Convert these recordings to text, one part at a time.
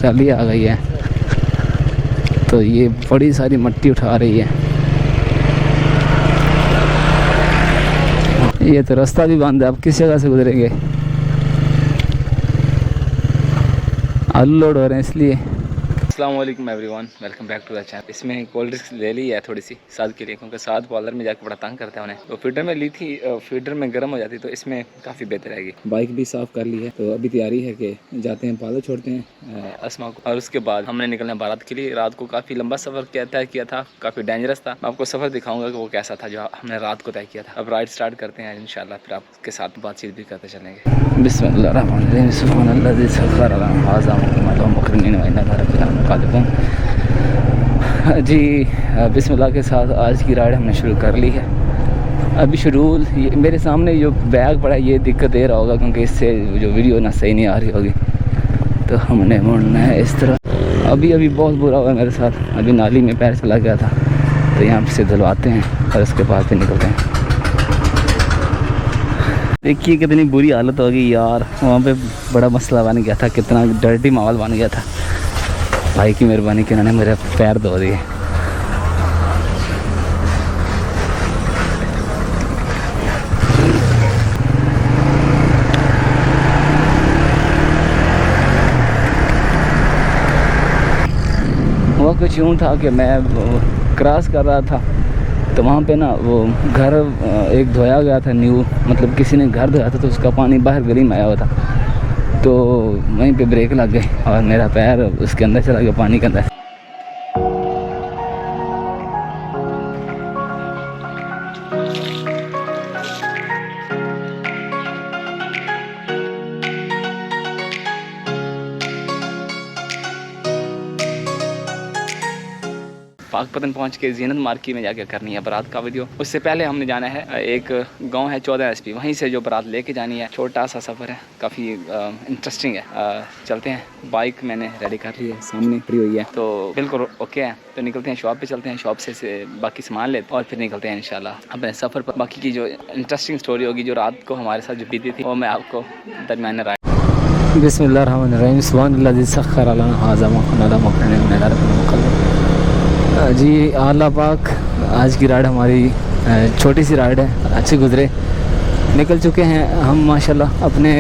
Trolley आ गई है तो ये बड़ी सारी मिट्टी उठा रही है। ये तो रास्ता भी बंद है, अब किस जगह से गुजरेंगे? अनलोड हो रहे हैं इसलिए। अस्सलाम वालेकुम everyone, welcome back to the channel. इसमें कोल्ड ड्रिंक्स ले ली है थोड़ी सी साथ के लिए, क्योंकि साथ पार्लर में जाकर बड़ा तंग करते हैं उन्हें। तो फीडर में ली थी, फीडर में गर्म हो जाती तो इसमें काफ़ी बेहतर रहेगी। बाइक भी साफ़ कर ली है तो अभी तैयारी है कि जाते हैं, पार्लर छोड़ते हैं अस्मा को, और उसके बाद हमने निकलना है बारात के लिए। रात को काफ़ी लंबा सफ़र तय किया था, काफ़ी डेंजरस था। मैं आपको सफ़र दिखाऊंगा कि वो कैसा था जो हमने रात को तय किया था। अब राइड स्टार्ट करते हैं इंशाल्लाह, फिर आपके साथ बातचीत भी करते चलेंगे। बिस्मिल्लाहिर्रहमानिर्रहीम, सुब्हानल्लाज़ी सख़्खर लना हाज़ा मुक़र्रिनीन व इन्ना लफ़ी जी। बिस्मिल्लाह के साथ आज की राइड हमने शुरू कर ली है। अभी शेड्यूल मेरे सामने जो बैग पड़ा है ये दिक्कत दे रहा होगा, क्योंकि इससे जो वीडियो ना सही नहीं आ रही होगी। तो हमने मुड़ना है इस तरह। अभी बहुत बुरा हुआ मेरे साथ, अभी नाली में पैर चला गया था तो यहाँ से धुलवाते हैं और उसके बाद फिर निकलते हैं। देखिए कितनी बुरी हालत हो गई यार, वहाँ पे बड़ा मसला बन गया था, कितना डर्टी माहौल बन गया था। भाई की मेहरबानी कि उन्होंने मेरे पैर धो दिए। वो कुछ यूँ था कि मैं क्रॉस कर रहा था तो वहाँ पे ना वो घर एक धोया गया था न्यू, मतलब किसी ने घर धोया था तो उसका पानी बाहर गली में आया हुआ था, तो वहीं पे ब्रेक लग गई और मेरा पैर उसके अंदर चला गया, पानी के अंदर। पाकपतन पहुंच के ज़ीनत मार्केट में जाके करनी है बारात का वीडियो। उससे पहले हमने जाना है, एक गांव है 14 SP, वहीं से जो बारात लेके जानी है। छोटा सा सफ़र है, काफ़ी इंटरेस्टिंग है। चलते हैं। बाइक मैंने रेडी कर ली है, सामने खड़ी हुई है तो बिल्कुल ओके है। तो निकलते हैं, शॉप पे चलते हैं, शॉप से बाकी सामान लेते और फिर निकलते हैं इंशाल्लाह अपने सफ़र पर। बाकी की जो इंटरेस्टिंग स्टोरी होगी जो रात को हमारे साथ जो बीती थी वो मैं आपको दरमियान राइड। बिस्मिल्लाहिर्रहमानिर्रहीम, सुब्हानल्लाज़ी सख़्खर लना हाज़ा जी। आला पाक आज की राइड हमारी छोटी सी राइड है, अच्छी गुजरे। निकल चुके हैं हम माशाल्लाह अपने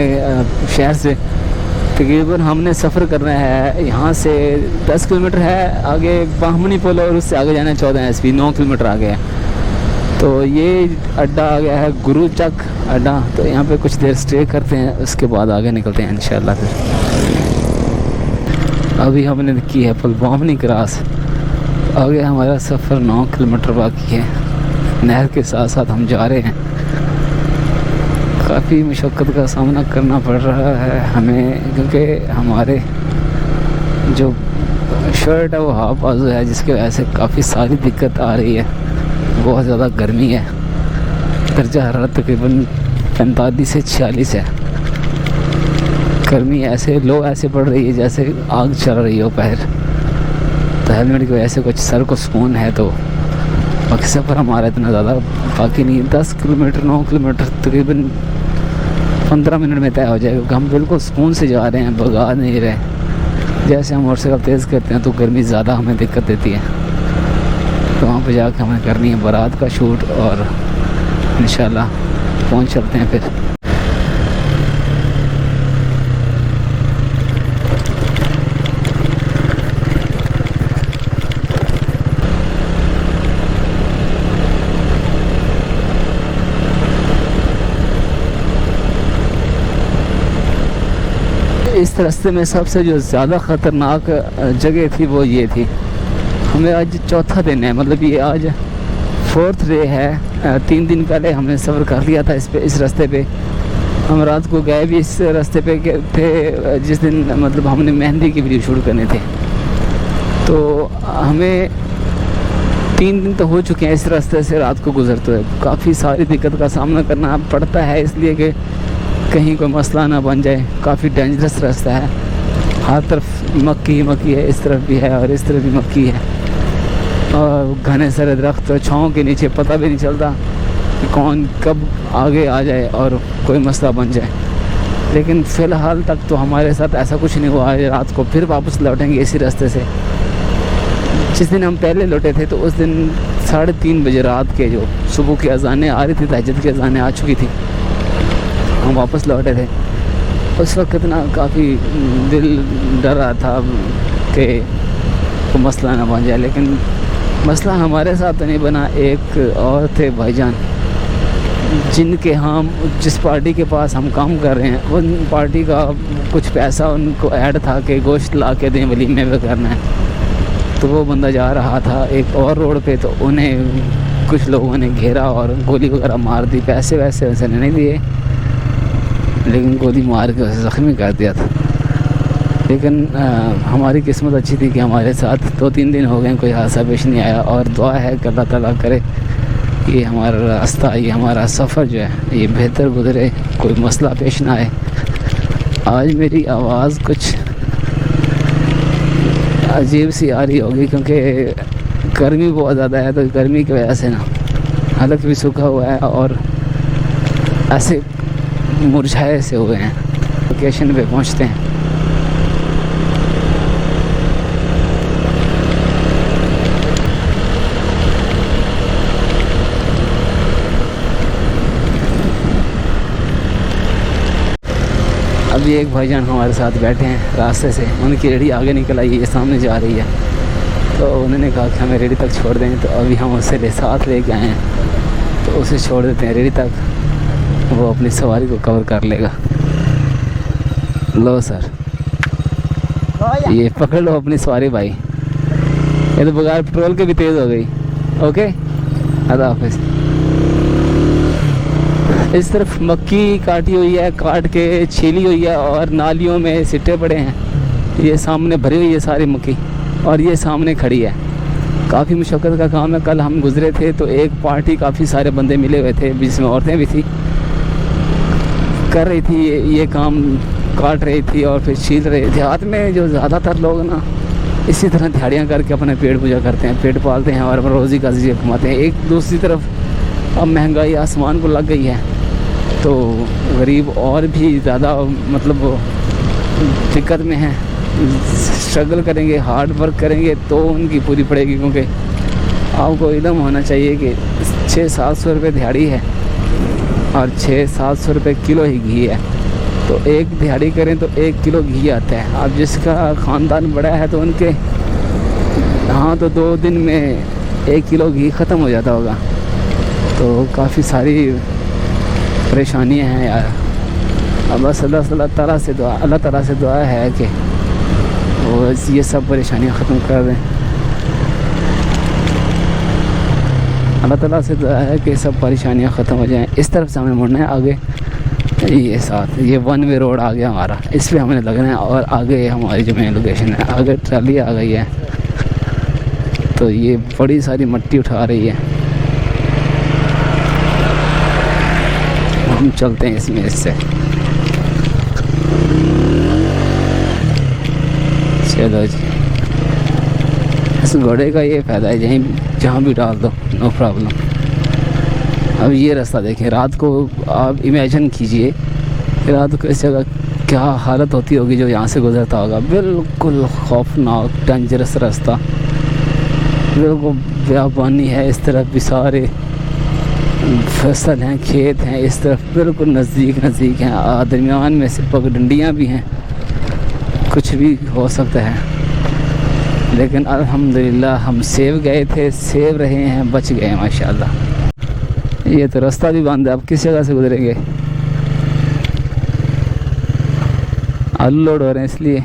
शहर से। तकरीबन हमने सफ़र करना है, यहाँ से 10 किलोमीटर है आगे बाहमनी पुल, और उससे आगे जाना है 14 SP, 9 किलोमीटर आगे है। तो ये अड्डा आ गया है गुरुचक अड्डा, तो यहाँ पे कुछ देर स्टे करते हैं, उसके बाद आगे निकलते हैं इंशाल्लाह। फिर अभी हमने की है पुल बाहमनी क्रॉस, आगे हमारा सफ़र 9 किलोमीटर बाकी है। नहर के साथ साथ हम जा रहे हैं। काफ़ी मुशक्क़त का सामना करना पड़ रहा है हमें, क्योंकि हमारे जो शर्ट है वो हाफ बाजू है, जिसकी वजह से काफ़ी सारी दिक्कत आ रही है। बहुत ज़्यादा गर्मी है, दर्जा हरारत तकरीबन 45 से 46 है। गर्मी ऐसे लो ऐसे पड़ रही है जैसे आग चल रही हो पैर। तो हेलमेट की वजह से कुछ सर को सुकून है, तो बाकी सफ़र हमारा इतना ज़्यादा बाकी नहीं है। 10 किलोमीटर 9 किलोमीटर तकरीबन 15 मिनट में तय हो जाएगा, क्योंकि हम बिल्कुल सुकून से जा रहे हैं, भगा नहीं रहे। जैसे हम मोटरसाइकिल तेज़ करते हैं तो गर्मी ज़्यादा हमें दिक्कत देती है। तो वहाँ पे जाकर हमें करनी है बारात का शूट और इंशाल्लाह पहुँच चलते हैं फिर। इस रास्ते में सबसे जो ज़्यादा ख़तरनाक जगह थी वो ये थी। हमें आज चौथा दिन है, मतलब ये आज 4th डे है। 3 दिन पहले हमने सफ़र कर लिया था इस रास्ते पे। हम रात को गए भी इस रास्ते पे थे जिस दिन मतलब हमने मेहंदी की वीडियो शूट करने थे। तो हमें 3 दिन तो हो चुके हैं इस रास्ते से रात को गुजरते हुए। काफ़ी सारी दिक्कत का सामना करना पड़ता है, इसलिए कि कहीं कोई मसला ना बन जाए। काफ़ी डेंजरस रास्ता है, हर तरफ मक्की मक्की है, इस तरफ भी है और इस तरफ भी मक्की है, और घने सारे दरख्त छाँव के नीचे पता भी नहीं चलता कि कौन कब आगे आ जाए और कोई मसला बन जाए। लेकिन फ़िलहाल तक तो हमारे साथ ऐसा कुछ नहीं हुआ है। रात को फिर वापस लौटेंगे इसी रास्ते से। जिस दिन हम पहले लौटे थे तो उस दिन 3:30 बजे रात के जो सुबह की अज़ानें आ रही थी, तहज्जुद की अज़ानें आ चुकी थी, हम वापस लौटे थे। उस वक्त ना काफ़ी दिल डर रहा था कि कोई मसला ना बन जाए, लेकिन मसला हमारे साथ तो नहीं बना। एक और थे भाईजान जिनके हम जिस पार्टी के पास हम काम कर रहे हैं, उन पार्टी का कुछ पैसा उनको ऐड था कि गोश्त ला के दें, वलीमे में करना है। तो वो बंदा जा रहा था एक और रोड पे, तो उन्हें कुछ लोगों ने घेरा और गोली वगैरह मार दी। पैसे वैसे उसने नहीं दिए, लेकिन गोली मार के उसे ज़ख्मी कर दिया था। लेकिन हमारी किस्मत अच्छी थी कि हमारे साथ 2-3 दिन हो गए कोई हादसा पेश नहीं आया। और दुआ है कि अल्लाह ताला करे कि हमारा रास्ता, ये हमारा सफ़र जो है ये बेहतर गुजरे, कोई मसला पेश ना आए। आज मेरी आवाज़ कुछ अजीब सी आ रही होगी क्योंकि गर्मी बहुत ज़्यादा है, तो गर्मी की वजह से ना हलक भी सूखा हुआ है और ऐसे मुरझाए से हुए हैं। लोकेशन पे पहुंचते हैं। अभी एक भाईजान हमारे साथ बैठे हैं रास्ते से, उनकी रेडी आगे निकल आई, ये सामने जा रही है, तो उन्होंने कहा कि हमें रेडी तक छोड़ दें। तो अभी हम उससे साथ लेके आए हैं, तो उसे छोड़ देते हैं रेडी तक, वो अपनी सवारी को कवर कर लेगा। लो सर, ये पकड़ लो अपनी सवारी भाई, ये तो बगैर पेट्रोल के भी तेज़ हो गई। ओके, अल्लाह हाफिज़। इस तरफ मक्की काटी हुई है, काट के छीली हुई है और नालियों में सिट्टे पड़े हैं। ये सामने भरी हुई है सारी मक्की और ये सामने खड़ी है। काफ़ी मुशक्क़त का काम है। कल हम गुज़रे थे तो एक पार्टी काफ़ी सारे बंदे मिले हुए थे, जिसमें औरतें भी थी, कर रही थी ये काम, काट रही थी और फिर छील रही थी। हाथ में जो ज़्यादातर लोग ना इसी तरह दिहाड़ियाँ करके अपने पेट पूजा करते हैं, पेट पालते हैं और रोज़ी का ज़रिया कमाते हैं। एक दूसरी तरफ अब महंगाई आसमान को लग गई है, तो गरीब और भी ज़्यादा मतलब दिक्कत में हैं। स्ट्रगल करेंगे, हार्ड वर्क करेंगे तो उनकी पूरी पड़ेगी, क्योंकि आपको इल्म होना चाहिए कि 600-700 रुपये दिहाड़ी है और 600-700 रुपये किलो ही घी है। तो एक दिहाड़ी करें तो 1 किलो घी आता है। अब जिसका ख़ानदान बड़ा है तो उनके हाँ तो 2 दिन में 1 किलो घी ख़त्म हो जाता होगा। तो काफ़ी सारी परेशानियां हैं यार। अब बस अल्लाह ताला से दुआ है कि वो ये सब परेशानियां ख़त्म कर दें। अल्लाह ताला से दुआ है कि सब परेशानियां ख़त्म हो जाएं। इस तरफ से हमें मुड़ना है आगे, ये साथ ये 1 वे रोड आ गया हमारा, इस पर हमें लगना है और आगे हमारी जो मेन लोकेशन है, आगे ट्राली आ गई है, तो ये बड़ी सारी मिट्टी उठा रही है। हम चलते हैं इसमें इससे। चलो जी, इस घोड़े का ये फ़ायदा है, जहाँ भी डाल दो नो प्रॉब्लम। अब ये रास्ता देखें, रात को आप इमेजिन कीजिए कि रात को इस जगह क्या हालत होती होगी जो यहाँ से गुजरता होगा। बिल्कुल खौफनाक डेंजरस रास्ता, बिल्कुल बियाबानी है, इस तरफ भी सारे फसल हैं, खेत हैं, इस तरफ बिल्कुल नज़दीक हैं, दरमियान में से पगडंडियाँ भी हैं, कुछ भी हो सकता है। लेकिन अल्हम्दुलिल्लाह हम सेव गए थे, सेव रहे हैं, बच गए माशाल्लाह। ये तो रास्ता भी बंद है, अब किस जगह से गुजरेंगे? आलू लोड हो रहे हैं इसलिए।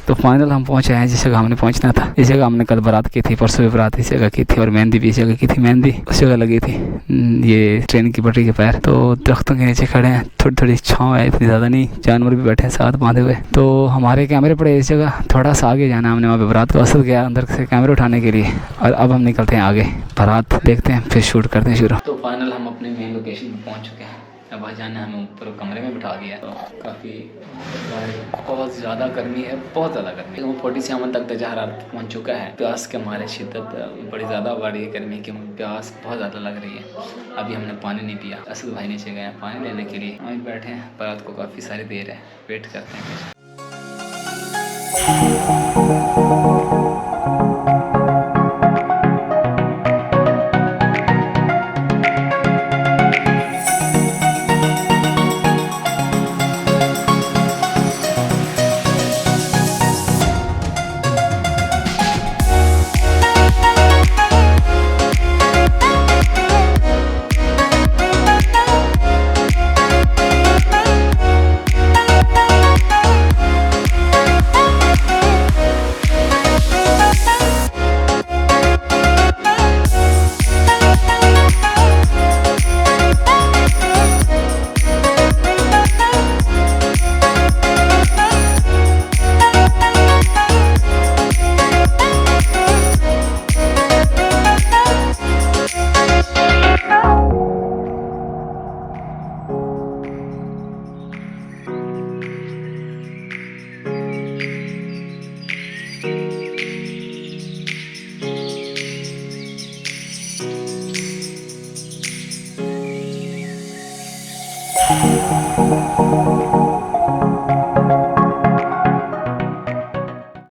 तो फाइनल हम पहुंचे हैं जिस जगह हमने पहुंचना था। इस जगह हमने कल बारात की थी, परसों भी बारात इस जगह की थी और मेहंदी भी इस जगह की थी। मेहंदी उस जगह लगी थी, ये ट्रेन की पटरी के पैर। तो दरख्तों के नीचे खड़े हैं, थोड़ी थोड़ी छाँव है, इतनी ज़्यादा नहीं, जानवर भी बैठे हैं साथ बांधे हुए। तो हमारे कैमरे पड़े इस जगह, थोड़ा सा आगे जाना हमने, वहाँ पर बारात को असद गया अंदर से कैमरे उठाने के लिए, और अब हम निकलते हैं आगे, बारात देखते हैं फिर शूट करते हैं शुरू। तो फाइनल हम अपनी मेन लोकेशन पर पहुँच चुके हैं। अब भाईजान ने हमें ऊपर कमरे में बिठा दिया, तो काफ़ी बहुत ज़्यादा गर्मी है, बहुत ज़्यादा गर्मी है। 47 तक दर्जा हरारत पहुँच चुका है। प्यास के मारे शिद्दत बड़ी ज़्यादा बढ़ रही है गर्मी की, प्यास बहुत ज़्यादा लग रही है। अभी हमने पानी नहीं पिया, असद भाई नीचे गए हैं पानी लेने के लिए, हम बैठे हैं। रात को काफ़ी सारी देर है, वेट करते हैं।